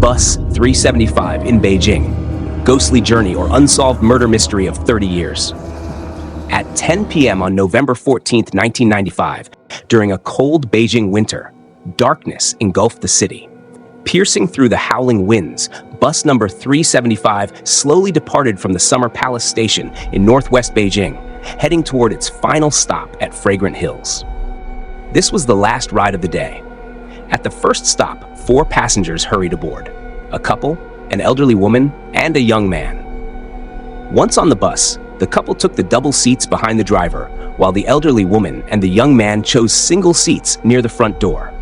Bus 375 in Beijing, ghostly journey or unsolved murder mystery of 30 years. At 10 p.m. on November 14, 1995, during a cold Beijing winter, darkness engulfed the city. Piercing through the howling winds, bus number 375 slowly departed from the Summer Palace station in northwest Beijing, heading toward its final stop at Fragrant Hills. This was the last ride of the day. At the first stop, 4 passengers hurried aboard: a couple, an elderly woman, and a young man. Once on the bus, the couple took the double seats behind the driver, while the elderly woman and the young man chose single seats near the front door.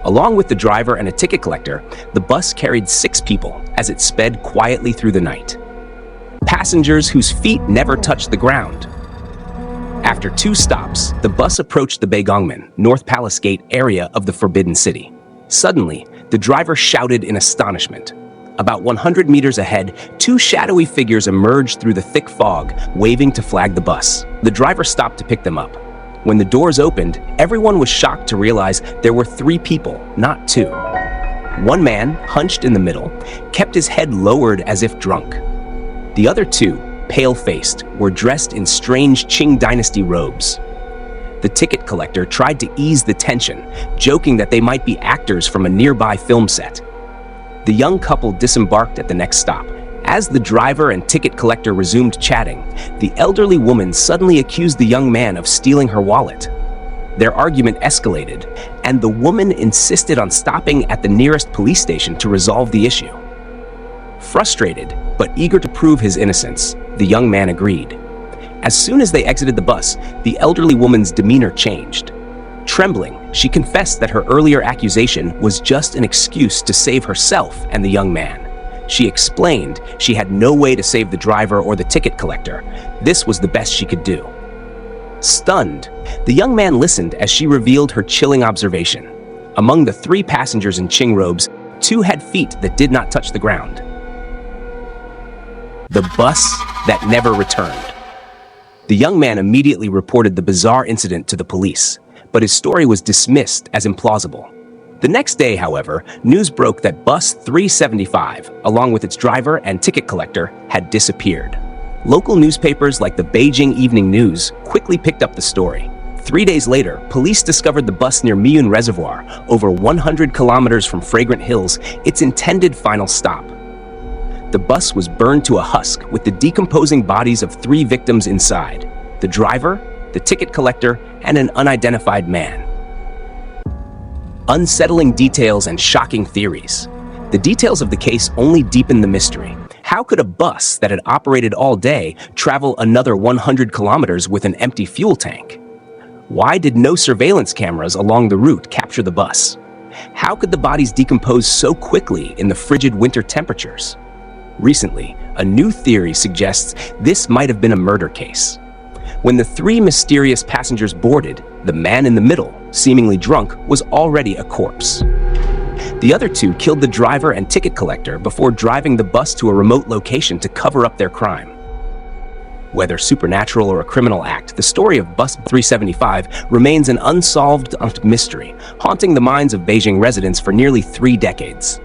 Along with the driver and a ticket collector, the bus carried 6 people as it sped quietly through the night. Passengers whose feet never touched the ground. After 2 stops, the bus approached the Beigongmen, North Palace Gate area of the Forbidden City. Suddenly, the driver shouted in astonishment. About 100 meters ahead, 2 shadowy figures emerged through the thick fog, waving to flag the bus. The driver stopped to pick them up. When the doors opened, everyone was shocked to realize there were 3 people, not 2. One man, hunched in the middle, kept his head lowered as if drunk. The other 2, pale-faced, were dressed in strange Qing dynasty robes. The ticket collector tried to ease the tension, joking that they might be actors from a nearby film set. The young couple disembarked at the next stop. As the driver and ticket collector resumed chatting, the elderly woman suddenly accused the young man of stealing her wallet. Their argument escalated, and the woman insisted on stopping at the nearest police station to resolve the issue. Frustrated, but eager to prove his innocence, the young man agreed. As soon as they exited the bus, the elderly woman's demeanor changed. Trembling, she confessed that her earlier accusation was just an excuse to save herself and the young man. She explained she had no way to save the driver or the ticket collector. This was the best she could do. Stunned, the young man listened as she revealed her chilling observation. Among the 3 passengers in Qing robes, 2 had feet that did not touch the ground. The bus that never returned. The young man immediately reported the bizarre incident to the police, but his story was dismissed as implausible. The next day, however, news broke that bus 375, along with its driver and ticket collector, had disappeared. Local newspapers like the Beijing Evening News quickly picked up the story. 3 days later, police discovered the bus near Miyun Reservoir, over 100 kilometers from Fragrant Hills, its intended final stop. The bus was burned to a husk with the decomposing bodies of 3 victims inside: the driver, the ticket collector, and an unidentified man. Unsettling details and shocking theories. The details of the case only deepen the mystery. How could a bus that had operated all day travel another 100 kilometers with an empty fuel tank? Why did no surveillance cameras along the route capture the bus? How could the bodies decompose so quickly in the frigid winter temperatures? Recently, a new theory suggests this might have been a murder case. When the 3 mysterious passengers boarded, the man in the middle, seemingly drunk, was already a corpse. The other 2 killed the driver and ticket collector before driving the bus to a remote location to cover up their crime. Whether supernatural or a criminal act, the story of Bus 375 remains an unsolved mystery, haunting the minds of Beijing residents for nearly 3 decades.